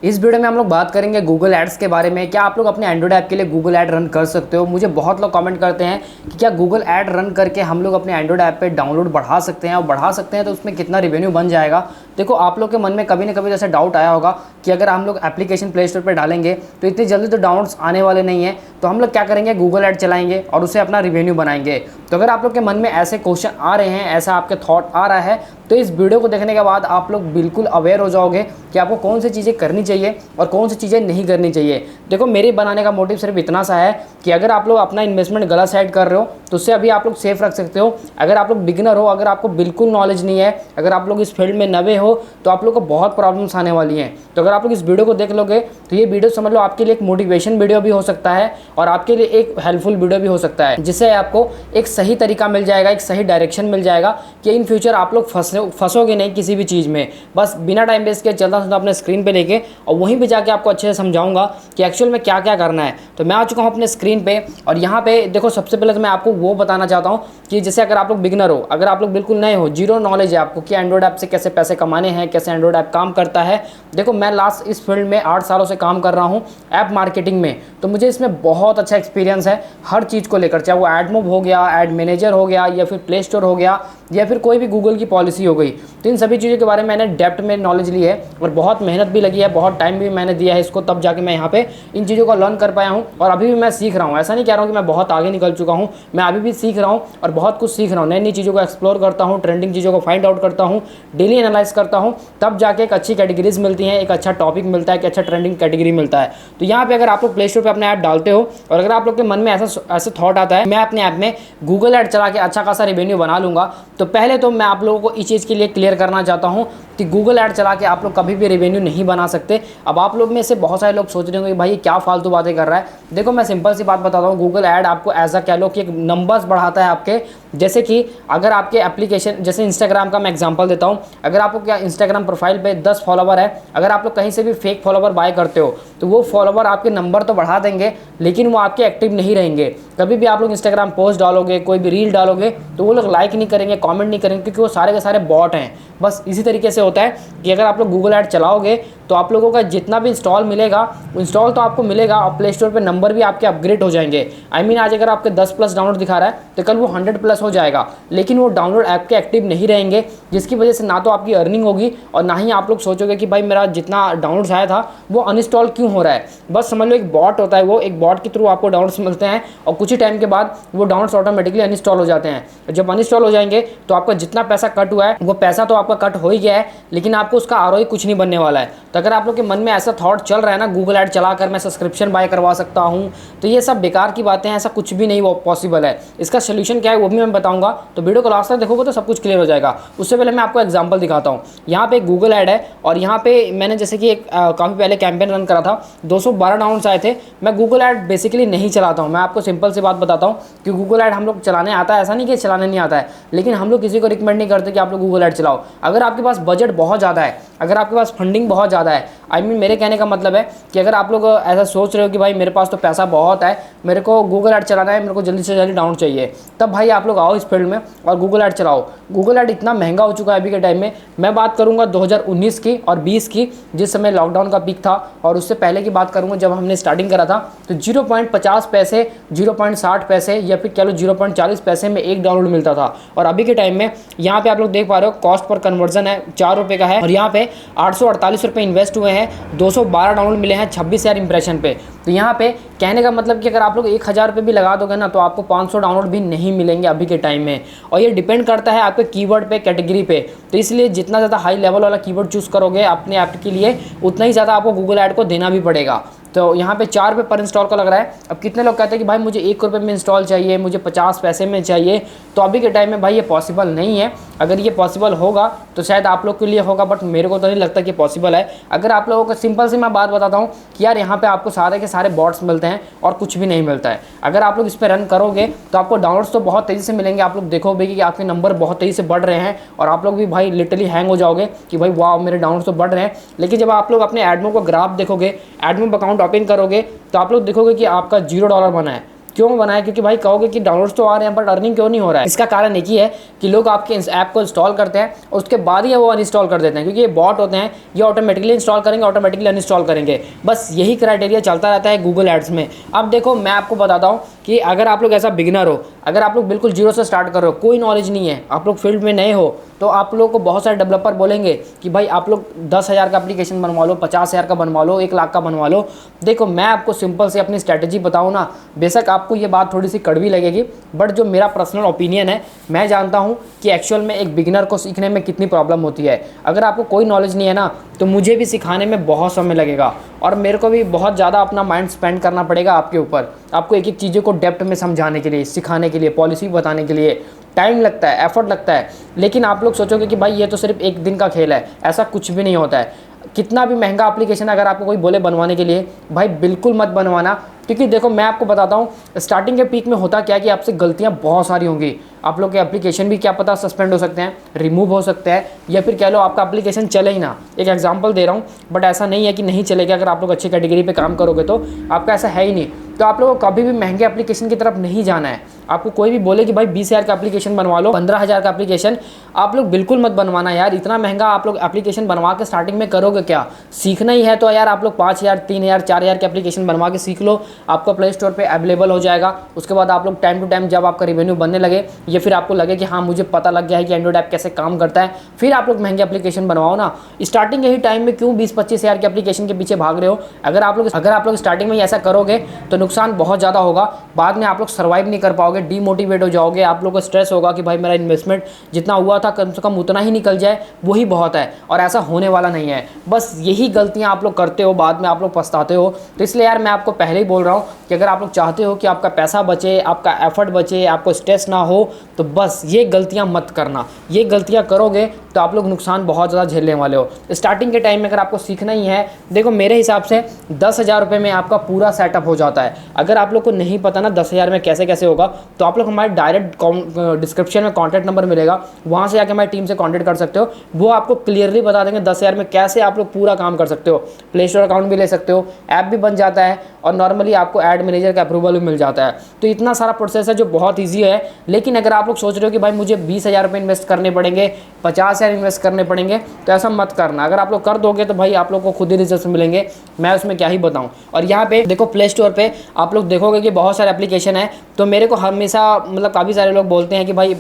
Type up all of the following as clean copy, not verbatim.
इस वीडियो में हम लोग बात करेंगे गूगल एड्स के बारे में। क्या आप लोग अपने एंड्रॉइड ऐप के लिए गूगल ऐड रन कर सकते हो? मुझे बहुत लोग कमेंट करते हैं कि क्या गूगल ऐड रन करके हम लोग अपने एंड्रॉइड ऐप पे डाउनलोड बढ़ा सकते हैं, और बढ़ा सकते हैं तो उसमें कितना रेवेन्यू बन जाएगा। देखो, आप लोग के मन में कभी ना कभी जैसे डाउट आया होगा कि अगर हम लोग एप्लीकेशन प्ले स्टोर पर डालेंगे तो इतनी जल्दी तो डाउनलोड्स आने वाले नहीं है, तो हम लोग क्या करेंगे, गूगल ऐड चलाएंगे और उससे अपना रेवेन्यू बनाएंगे। तो अगर आप लोग के मन में ऐसे क्वेश्चन आ रहे हैं, ऐसा आपके थॉट आ रहा है, तो इस वीडियो को देखने के बाद आप लोग बिल्कुल अवेयर हो जाओगे कि आपको कौन सी चीज़ें करनी चाहिए और कौन सी चीज़ें नहीं करनी चाहिए। देखो, मेरे बनाने का मोटिव सिर्फ इतना सा है कि अगर आप लोग अपना इन्वेस्टमेंट गलत साइड कर रहे हो तो उससे अभी आप लोग सेफ रख सकते हो। अगर आप लोग बिगिनर हो, अगर आपको बिल्कुल नॉलेज नहीं है, अगर आप लोग इस फील्ड में नए हो, तो आप लोग को बहुत प्रॉब्लम्स आने वाली हैं। तो अगर आप लोग इस वीडियो को देख लोगे तो ये वीडियो समझ लो आपके लिए एक मोटिवेशन वीडियो भी हो सकता है और आपके लिए एक हेल्पफुल वीडियो भी हो सकता है, जिससे आपको एक सही तरीका मिल जाएगा, एक सही डायरेक्शन मिल जाएगा कि इन फ्यूचर आप लोग फंसोगे नहीं किसी भी चीज़ में। बस बिना टाइम वेस्ट के चलता चलता अपने स्क्रीन पे लेके और वहीं पे जाके आपको अच्छे से समझाऊंगा कि एक्चुअल में क्या क्या करना है। तो मैं आ चुका हूँ अपने स्क्रीन पे, और यहाँ पे देखो, सबसे पहले तो मैं आपको वो बताना चाहता हूँ कि जैसे अगर आप लोग बिगिनर हो, अगर आप लोग बिल्कुल नए हो, जीरो नॉलेज है आपको कि एंड्रॉइड ऐप से कैसे पैसे कमाने हैं, कैसे एंड्रॉइड ऐप काम करता है। देखो, मैं लास्ट इस फील्ड में 8 सालों से काम कर रहा हूँ ऐप मार्केटिंग में, तो मुझे इसमें बहुत अच्छा एक्सपीरियंस है हर चीज़ को लेकर, चाहे वो एडमोब हो गया, एड मैनेजर हो गया, या फिर प्ले स्टोर हो गया, या फिर कोई भी गूगल की पॉलिसी हो गई। तो इन सभी चीज़ों के बारे में मैंने डेप्थ में नॉलेज ली है और बहुत मेहनत भी लगी है, बहुत टाइम भी मैंने दिया है इसको, तब जाके मैं यहाँ पे इन चीज़ों को लर्न कर पाया हूँ। और अभी भी मैं सीख रहा हूँ, ऐसा नहीं कह रहा हूँ कि मैं बहुत आगे निकल चुका हूँ, मैं अभी भी सीख रहा हूँ और बहुत कुछ सीख रहा हूँ। नई नई चीज़ों को एक्सप्लोर करता हूँ, ट्रेंडिंग चीज़ों को फाइंड आउट करता हूँ, डेली एनालाइज करता हूँ, तब जाके एक अच्छी कैटेगरीज मिलती हैं, एक अच्छा टॉपिक मिलता है, एक अच्छा ट्रेंडिंग कैटेगरी मिलता है। तो यहाँ पे अगर आप लोग प्ले स्टोर पर अपने ऐप डालते हो और अगर आप लोग के मन में ऐसा थॉट आता है मैं अपने ऐप में गूगल ऐड चला के अच्छा खासा रेवेन्यू बना लूँगा, तो पहले तो मैं आप लोगों को इस चीज़ के लिए क्लियर करना चाहता हूँ कि गूगल ऐड चला के आप लोग कभी भी रेवेन्यू नहीं बना सकते। अब आप लोग में से बहुत सारे लोग सोच रहे होंगे कि भाई ये क्या फालतू बातें कर रहा है। देखो, मैं सिंपल सी बात बताता हूँ, गूगल ऐड आपको ऐसा कह लो कि एक नंबर्स बढ़ाता है आपके। जैसे कि अगर आपके एप्लीकेशन, जैसे इंस्टाग्राम का मैं एग्जांपल देता हूँ, अगर आपको क्या इंस्टाग्राम प्रोफाइल पे 10 फॉलोवर है, अगर आप लोग कहीं से भी फेक फॉलोवर बाय करते हो तो वो फॉलोवर आपके नंबर तो बढ़ा देंगे, लेकिन वो आपके एक्टिव नहीं रहेंगे। कभी भी आप लोग इंस्टाग्राम पोस्ट डालोगे, कोई भी रील डालोगे, तो वो लोग लाइक नहीं करेंगे, कॉमेंट नहीं करेंगे, क्योंकि वो सारे के सारे बॉट हैं। बस इसी तरीके से होता है कि अगर आप लोग गूगल ऐड चलाओगे तो आप लोगों का जितना भी इंस्टॉल मिलेगा, इंस्टॉल तो आपको मिलेगा और प्ले स्टोर पे नंबर भी आपके अपग्रेड हो जाएंगे। आज अगर आपके 10+ डाउनलोड दिखा रहा है तो कल वो 100+ हो जाएगा, लेकिन वो डाउनलोड ऐप के एक्टिव नहीं रहेंगे, जिसकी वजह से ना तो आपकी अर्निंग होगी और ना ही आप लोग सोचोगे कि भाई मेरा जितना डाउनलोड्स आया था वो अनइंस्टॉल क्यों हो रहा है। बस समझ लो एक बॉट होता है, वो एक बॉट के थ्रू आपको डाउनलोड्स मिलते हैं और कुछ ही टाइम के बाद वो डाउनलोड्स ऑटोमेटिकली अनइंस्टॉल हो जाते हैं। जब अनइंस्टॉल हो जाएंगे तो आपका जितना पैसा कट हुआ है वो पैसा तो आपका कट हो ही गया है, लेकिन आपको उसका आरओआई कुछ नहीं बनने वाला है। तो अगर आप लोग के मन में ऐसा थॉट चल रहा है ना, गूगल ऐड चलाकर मैं सब्सक्रिप्शन बाय करवा सकता हूं, तो ये सब बेकार की बातें हैं, ऐसा कुछ भी नहीं वो पॉसिबल है। इसका सोल्यूशन क्या है वो भी मैं बताऊंगा, तो वीडियो को लास्ट तक देखोगे तो सब कुछ क्लियर हो जाएगा। उससे पहले मैं आपको एग्जांपल दिखाता हूं। यहाँ पे एक गूगल ऐड है और यहाँ पे मैंने जैसे कि एक काफ़ी पहले कैंपेन रन करा था, 212 डाउनलोड्स आए थे। मैं गूगल ऐड बेसिकली नहीं चलाता हूँ, मैं आपको सिंपल सी बात बताता हूँ कि गूगल ऐड हम लोग चलाने आता है, ऐसा नहीं कि चलाने नहीं आता है, लेकिन हम लोग किसी को रिकमेंड नहीं करते कि आप लोग गूगल ऐड चलाओ। अगर आपके पास बजट बहुत ज़्यादा है, अगर आपके पास फंडिंग बहुत ज़्यादा है, मेरे कहने का मतलब है कि अगर आप लोग ऐसा सोच रहे हो कि भाई मेरे पास तो पैसा बहुत है, मेरे को गूगल ऐड चलाना है, मेरे को जल्दी से जल्दी डाउनलोड चाहिए, तब भाई आप लोग आओ इस फील्ड में और गूगल ऐड चलाओ। गूगल ऐड इतना महंगा हो चुका है अभी के टाइम में। मैं बात करूंगा 2019 की और 20 की, जिस समय लॉकडाउन का पीक था, और उससे पहले की बात करूंगा जब हमने स्टार्टिंग करा था, तो 0.50 पैसे, 0.60 पैसे या फिर कह लो 0.40 पैसे में एक डाउनलोड मिलता था। और अभी के टाइम में यहाँ पे आप लोग देख पा रहे हो कॉस्ट पर कन्वर्जन है 4 रुपये का है, और यहाँ पे 848 रुपये इन्वेस्ट हुए हैं, 212 डाउनलोड मिले हैं 26,000 इंप्रेशन पे। तो यहाँ पे कहने का मतलब कि अगर आप लोग 1,000 रुपये भी लगा दोगे ना तो आपको 500 डाउनलोड भी नहीं मिलेंगे अभी के टाइम में। और ये डिपेंड करता है आपके कीवर्ड पे, कैटेगरी पे। तो इसलिए जितना ज़्यादा हाई लेवल वाला कीवर्ड चूज़ करोगे अपने ऐप के लिए, उतना ही ज़्यादा आपको गूगल ऐड को देना भी पड़ेगा। तो यहाँ पे 4 रुपये पर इंस्टॉल का लग रहा है। अब कितने लोग कहते हैं कि भाई मुझे 1 रुपये में इंस्टॉल चाहिए, मुझे 50 पैसे में चाहिए, तो अभी के टाइम में भाई ये पॉसिबल नहीं है। अगर ये पॉसिबल होगा तो शायद आप लोग के लिए होगा, बट मेरे को तो नहीं लगता कि पॉसिबल है। अगर आप लोगों को सिंपल सी मैं बात बताता हूँ कि यार यहाँ पे आपको सारे के सारे बॉट्स मिलते हैं और कुछ भी नहीं मिलता है। अगर आप लोग इस पर रन करोगे तो आपको डाउनलोड्स तो बहुत तेज़ी से मिलेंगे, आप लोग देखोगे कि आपके नंबर बहुत तेज़ी से बढ़ रहे हैं और आप लोग भी भाई लिटरली हैंग हो जाओगे कि भाई वाह मेरे डाउनलोड्स तो बढ़ रहे हैं। लेकिन जब आप लोग अपने एडमो को ग्राफ देखोगे, एडमो अकाउंट ओपन करोगे, तो आप लोग देखोगे कि आपका $0 बना है। क्यों बनाया? क्योंकि भाई कहोगे कि डाउनलोड्स तो आ रहे हैं बट अर्निंग क्यों नहीं हो रहा है? इसका कारण एक ही है कि लोग आपके इस ऐप को इंस्टॉल करते हैं और उसके बाद ही वो अनइंस्टॉल कर देते हैं, क्योंकि ये बॉट होते हैं, ये ऑटोमेटिकली इंस्टॉल करेंगे, ऑटोमेटिकली अनइंस्टॉल करेंगे। बस यही क्राइटेरिया चलता रहता है गूगल एड्स में। अब देखो मैं आपको बताता हूँ कि अगर आप लोग ऐसा बिगिनर हो, अगर आप लोग बिल्कुल जीरो से स्टार्ट कर रहे हो, कोई नॉलेज नहीं है, आप लोग फील्ड में नए हो, तो आप लोगों को बहुत सारे डेवलपर बोलेंगे कि भाई आप लोग 10,000 का एप्लीकेशन बनवा लो, 50,000 का बनवा लो, 1 लाख का बनवा लो। देखो मैं आपको सिंपल से अपनी स्ट्रैटेजी बताऊँ ना, बेशक आपको ये बात थोड़ी सी कड़वी लगेगी, बट जो मेरा पर्सनल ओपिनियन है, मैं जानता हूँ कि एक्चुअल में एक बिगिनर को सीखने में कितनी प्रॉब्लम होती है। अगर आपको कोई नॉलेज नहीं है ना, तो मुझे भी सिखाने में बहुत समय लगेगा और मेरे को भी बहुत ज़्यादा अपना माइंड स्पेंड करना पड़ेगा आपके ऊपर, आपको एक एक चीज़ों को डेप्थ में समझाने के लिए, सिखाने के लिए, पॉलिसी बताने के लिए टाइम लगता है, एफर्ट लगता है। लेकिन आप लोग सोचोगे कि भाई ये तो सिर्फ एक दिन का खेल है, ऐसा कुछ भी नहीं होता है। कितना भी महंगा एप्लीकेशन अगर आपको कोई बोले बनवाने के लिए, भाई बिल्कुल मत बनवाना, क्योंकि देखो मैं आपको बताता हूँ स्टार्टिंग के पीक में होता क्या कि आपसे गलतियाँ बहुत सारी होंगी। आप लोग के एप्लीकेशन भी क्या पता सस्पेंड हो सकते हैं, रिमूव हो सकते हैं, या फिर कह लो आपका एप्लीकेशन चले ही ना। एक एग्जांपल दे रहा हूँ, बट ऐसा नहीं है कि नहीं चलेगा। अगर आप लोग अच्छी कैटेगरी पे काम करोगे तो आपका ऐसा है ही नहीं। तो आप लोगों को कभी भी महंगे एप्लीकेशन की तरफ नहीं जाना है। आपको कोई भी बोले कि भाई 20,000 का एप्लीकेशन बनवा लो, 15,000 का एप्लीकेशन, आप लोग बिल्कुल मत बनवाना यार। इतना महंगा आप लोग एप्लीकेशन बनवा के स्टार्टिंग में करोगे क्या? सीखना ही है तो यार आप लोग 5,000, 3,000, 4,000 के एप्लीकेशन बनवा के सीख लो, आपको प्ले स्टोर पे अवेलेबल हो जाएगा। उसके बाद आप लोग टाइम टू टाइम जब आपका रिवेन्यू बनने लगे, या फिर आपको लगे कि हाँ मुझे पता लग गया है कि एंड्रॉइड ऐप कैसे काम करता है, फिर आप लोग महंगे एप्लीकेशन बनवाओ ना। स्टार्टिंग यही टाइम में क्यों 20-25,000 के एप्लीकेशन के पीछे भाग रहे हो? अगर आप लोग स्टार्टिंग में ऐसा करोगे तो नुकसान बहुत ज़्यादा होगा। बाद में आप लोग सर्वाइव नहीं कर पाओगे, डीमोटिवेट हो जाओगे, आप लोगों को स्ट्रेस होगा कि भाई मेरा इन्वेस्टमेंट जितना हुआ था कम से कम उतना ही निकल जाए, वही बहुत है। और ऐसा होने वाला नहीं है। बस यही गलतियाँ आप लोग करते हो, बाद में आप लोग पछताते हो। तो इसलिए यार मैं आपको पहले ही बोल रहा हूँ कि अगर आप लोग चाहते हो कि आपका पैसा बचे, आपका एफर्ट बचे, आपको स्ट्रेस ना हो, तो बस ये गलतियां मत करना। ये गलतियां करोगे तो आप लोग नुकसान बहुत ज़्यादा झेलने वाले हो। स्टार्टिंग के टाइम में अगर आपको सीखना ही है, देखो मेरे हिसाब से 10,000 रुपये में आपका पूरा सेटअप हो जाता है। अगर आप लोग को नहीं पता ना 10,000 में कैसे कैसे होगा, तो आप लोग हमारे डायरेक्ट डिस्क्रिप्शन में कॉन्टैक्ट नंबर मिलेगा, वहाँ से आके हमारी टीम से कॉन्टैक्ट कर सकते हो। वो आपको क्लियरली बता देंगे 10,000 में कैसे आप लोग पूरा काम कर सकते हो। प्ले स्टोर अकाउंट भी ले सकते हो, ऐप भी बन जाता है, और नॉर्मली आपको एड मैनेजर का अप्रूवल भी मिल जाता है। तो इतना सारा प्रोसेस है जो बहुत ईजी है। लेकिन अगर आप लोग सोच रहे हो कि भाई मुझे 20,000 रुपये इन्वेस्ट करने पड़ेंगे, 50,000 इन्वेस्ट करने पड़ेंगे, तो ऐसा मत करना। अगर आप लोग कर दोगे तो भाई आप लोग को खुद ही रिजल्ट मिलेंगे, मैं उसमें क्या ही बताऊं। और यहाँ पे देखो प्ले स्टोर पे आप लोग देखोगे कि बहुत सारे एप्लीकेशन है। तो मेरे को हमेशा मतलब काफ़ी सारे लोग बोलते हैं कि भाई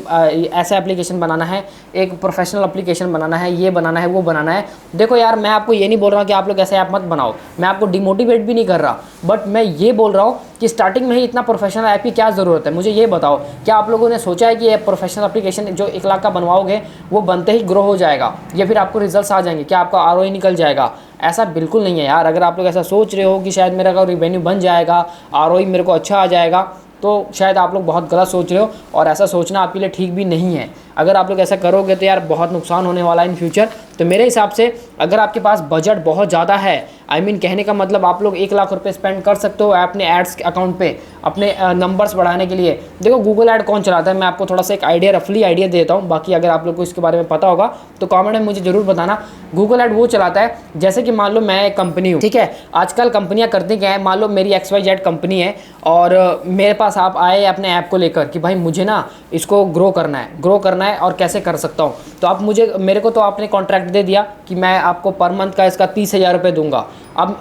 ऐसा एप्लीकेशन बनाना है, एक प्रोफेशनल एप्लीकेशन बनाना है, ये बनाना है, वो बनाना है। देखो यार मैं आपको ये नहीं बोल रहा कि आप लोग ऐसे ऐप मत बनाओ, मैं आपको डिमोटिवेट भी नहीं कर रहा, बट मैं ये बोल रहा हूँ कि स्टार्टिंग में ही इतना प्रोफेशनल ऐप की क्या ज़रूरत है। मुझे ये बताओ, क्या आप लोगों ने सोचा है कि ये प्रोफेशनल एप्लीकेशन जो 1 लाख का बनवाओगे वो बनते ही ग्रो हो जाएगा, या फिर आपको रिजल्ट्स आ जाएंगे, क्या आपका ROI निकल जाएगा? ऐसा बिल्कुल नहीं है यार। अगर आप लोग ऐसा सोच रहे हो कि शायद मेरा रिवेन्यू बन जाएगा, ROI मेरे को अच्छा आ जाएगा, तो शायद आप लोग बहुत गलत सोच रहे हो, और ऐसा सोचना आपके लिए ठीक भी नहीं है। अगर आप लोग ऐसा करोगे तो यार बहुत नुकसान होने वाला है इन फ्यूचर। तो मेरे हिसाब से अगर आपके पास बजट बहुत ज़्यादा है, कहने का मतलब आप लोग 1 लाख रुपए स्पेंड कर सकते हो अपने एड्स अकाउंट पे, अपने नंबर्स बढ़ाने के लिए। देखो गूगल ऐड कौन चलाता है, मैं आपको थोड़ा सा एक रफली आइडिया देता हूँ, बाकी अगर आप लोग को इसके बारे में पता होगा तो कॉमेंट में मुझे ज़रूर बताना। गूगल ऐड वो चलाता है जैसे कि मान लो मैं एक कंपनी हूँ, ठीक है। आजकल कंपनियाँ करती क्या है, मान लो मेरी XYZ कंपनी है और मेरे पास आप आए अपने ऐप को लेकर कि भाई मुझे ना इसको ग्रो करना है और कैसे कर सकता हूँ। तो आप मेरे को तो आपने कॉन्ट्रैक्ट दे दिया कि मैं आपको पर मंथ का इसका 30,000 रुपये दूंगा। अब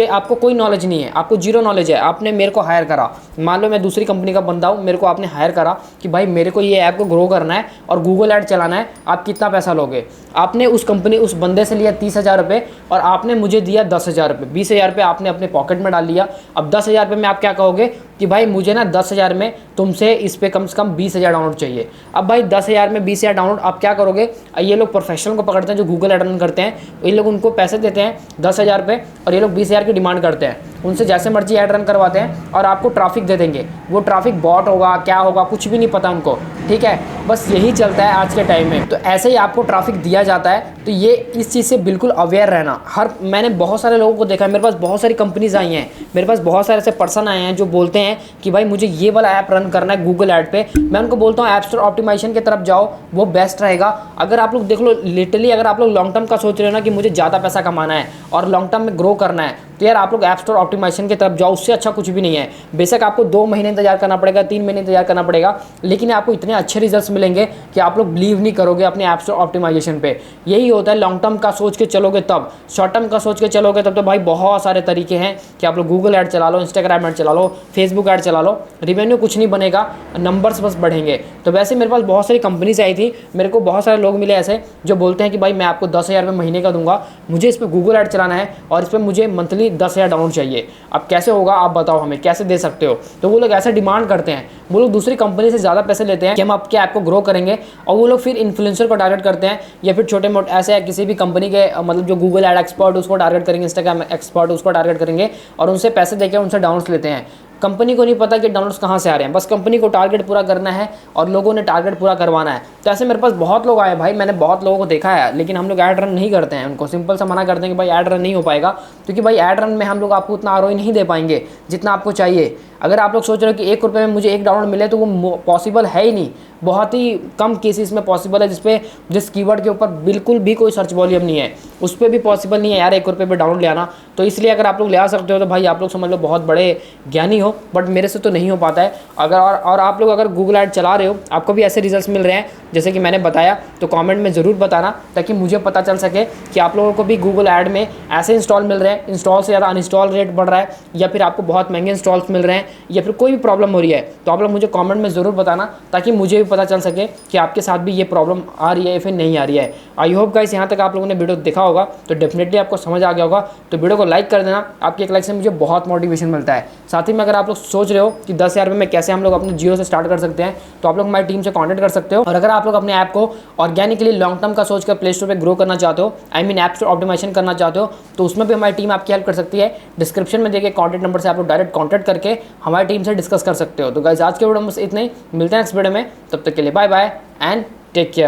आपको कोई नॉलेज नहीं है, आपको जीरो नॉलेज है, आपने मेरे को हायर करा। मान लो मैं दूसरी कंपनी का बंदा हूँ, मेरे को आपने हायर करा कि भाई मेरे को ये ऐप को ग्रो करना है और गूगल ऐड चलाना है, आप कितना पैसा लोगे? आपने उस बंदे से लिया 30,000 रुपये और आपने मुझे दिया 10,000 रुपये, 20,000 रुपये आपने अपने पॉकेट में डाल लिया। अब 10,000 रुपये में आप क्या कहोगे कि भाई मुझे ना 10,000 में तुमसे इस पर कम से कम 20,000 डाउनलोड चाहिए। अब भाई 10,000 में 20,000 डाउनलोड आप क्या करोगे? ये लोग प्रोफेशनल को पकड़ते हैं जो गूगल ऐड रन करते हैं, ये लोग उनको पैसे देते हैं 10,000 रुपये और ये लोग 20,000 की डिमांड करते हैं, उनसे जैसे मर्जी ऐड रन करवाते हैं और आपको ट्रैफिक दे देंगे। वो ट्रैफिक बॉट होगा, क्या होगा, कुछ भी नहीं पता उनको, ठीक है। बस यही चलता है आज के टाइम में। तो ऐसे ही आपको ट्रैफिक दिया जाता है। तो ये इस चीज़ से बिल्कुल अवेयर रहना। मैंने बहुत सारे लोगों को देखा है, मेरे पास बहुत सारी कंपनीज आई हैं, मेरे पास बहुत सारे ऐसे पर्सन आए हैं जो बोलते हैं कि भाई मुझे ये वाला ऐप रन करना है गूगल ऐड पे। मैं उनको बोलता हूँ ऐप स्टोर ऑप्टिमाइजेशन की तरफ जाओ, वो बेस्ट रहेगा। अगर आप लोग देख लो लिटरली, अगर आप लोग लॉन्ग टर्म का सोच रहे हो ना कि मुझे ज़्यादा पैसा कमाना है और लॉन्ग टर्म में ग्रो करना है, तो यार आप लोग ऐप स्टोर ऑप्टिमाइजेशन की तरफ जाओ, उससे अच्छा कुछ भी नहीं है। बेशक आपको 2 महीने इंतजार करना पड़ेगा, 3 महीने इंतजार करना पड़ेगा, लेकिन आपको इतने अच्छे रिजल्ट्स मिलेंगे कि आप लोग बिलीव नहीं करोगे अपने ऐप स्टोर ऑप्टिमाइजेशन पे। यही होता है, लॉन्ग टर्म का सोच के चलोगे तब, शॉर्ट टर्म का सोच के चलोगे तब तो भाई बहुत सारे तरीके हैं कि आप लोग गूगल ऐड चला लो, इंस्टाग्राम ऐड चला लो, फेसबुक ऐड चला लो, रिवेन्यू कुछ नहीं बनेगा, नंबर्स बस बढ़ेंगे। तो वैसे मेरे पास बहुत सारी कंपनीज आई थी, मेरे को बहुत सारे लोग मिले ऐसे जो बोलते हैं कि भाई मैं आपको 10,000 रुपये महीने का दूंगा, मुझे इस पर गूगल ऐड चलाना है और इस पर मुझे मंथली 10,000 डाउनलोड चाहिए। अब कैसे होगा आप बताओ, हमें कैसे दे सकते हो? तो वो लोग ऐसे डिमांड करते हैं, वो लोग दूसरी कंपनी से ज़्यादा पैसे लेते हैं कि हम आपके ऐप को ग्रो करेंगे, और वो लोग फिर इन्फ्लुएंसर को टारगेट करते हैं, या फिर छोटे मोटे ऐसे किसी भी कंपनी के मतलब जो गूगल ऐड एक्सपर्ट उसको टारगेट करेंगे, इंस्टाग्राम एक्सपर्ट उसको टारगेट करेंगे, और उनसे पैसे देकर उनसे डाउनलोड्स लेते हैं। कंपनी को नहीं पता कि डाउनलोड्स कहाँ से आ रहे हैं, बस कंपनी को टारगेट पूरा करना है और लोगों ने टारगेट पूरा करवाना है। तो ऐसे मेरे पास बहुत लोग आए भाई, मैंने बहुत लोगों को देखा है, लेकिन हम लोग ऐड रन नहीं करते हैं, उनको सिंपल सा मना करते हैं कि भाई ऐड रन नहीं हो पाएगा, क्योंकि भाई ऐड रन में हम लोग आपको उतना आरओआई नहीं दे पाएंगे जितना आपको चाहिए। अगर आप लोग सोच रहे हो कि 1 रुपये में मुझे 1 डाउनलोड मिले, तो वो पॉसिबल है ही नहीं। बहुत ही कम केसेस में पॉसिबल है जिस कीवर्ड के ऊपर बिल्कुल भी कोई सर्च वॉल्यूम नहीं है, उस पर भी पॉसिबल नहीं है यार 1 रुपये पे डाउनलोड ले आना। तो इसलिए अगर आप लोग ले आ सकते हो तो भाई आप लोग समझ लो बहुत बड़े ज्ञानी हो, बट मेरे से तो नहीं हो पाता है। अगर और आप लोग अगर गूगल ऐड चला रहे हो, आपको भी ऐसे रिजल्ट्स मिल रहे हैं जैसे कि मैंने बताया, तो कमेंट में ज़रूर बताना, ताकि मुझे पता चल सके कि आप लोगों को भी गूगल ऐड में ऐसे इंस्टॉल मिल रहे हैं, इंस्टॉल से ज़्यादा अनइंस्टॉल रेट बढ़ रहा है, या फिर आपको बहुत महंगे इंस्टॉल्स मिल रहे हैं, या फिर कोई भी प्रॉब्लम हो रही है। तो आप लोग मुझे कमेंट में ज़रूर बताना, ताकि मुझे भी पता चल सके कि आपके साथ भी ये प्रॉब्लम आ रही है या फिर नहीं आ रही है। आई होप गाइस यहाँ तक आप लोगों ने वीडियो देखा होगा तो डेफिनेटली आपको समझ आ गया होगा। तो वीडियो को लाइक कर देना, आपके एक लाइक से मुझे बहुत मोटिवेशन मिलता है। साथ ही में अगर आप लोग सोच रहे हो कि 10,000 रुपये में कैसे हम लोग अपने जीरो से स्टार्ट कर सकते हैं, तो आप लोग हमारी टीम से कॉन्टैक्ट कर सकते हो। और अगर आप लोग अपने ऐप को ऑर्गेनिकली लॉन्ग टर्म का सोच कर प्ले स्टोर पर ग्रो करना चाहते हो, I mean app store optimisation करना चाहते हो, तो उसमें भी हमारी टीम आपकी हेल्प कर सकती है। डिस्क्रिप्शन में देखिए कॉन्टैक्ट नंबर से आप लोग डायरेक्ट कॉन्टैक्ट करके हमारी टीम से डिस्कस कर सकते हो। तो गाइस आज के वीडियो में बस इतना ही, मिलते हैं नेक्स्ट वीडियो में, तब तक के लिए bye bye and take care.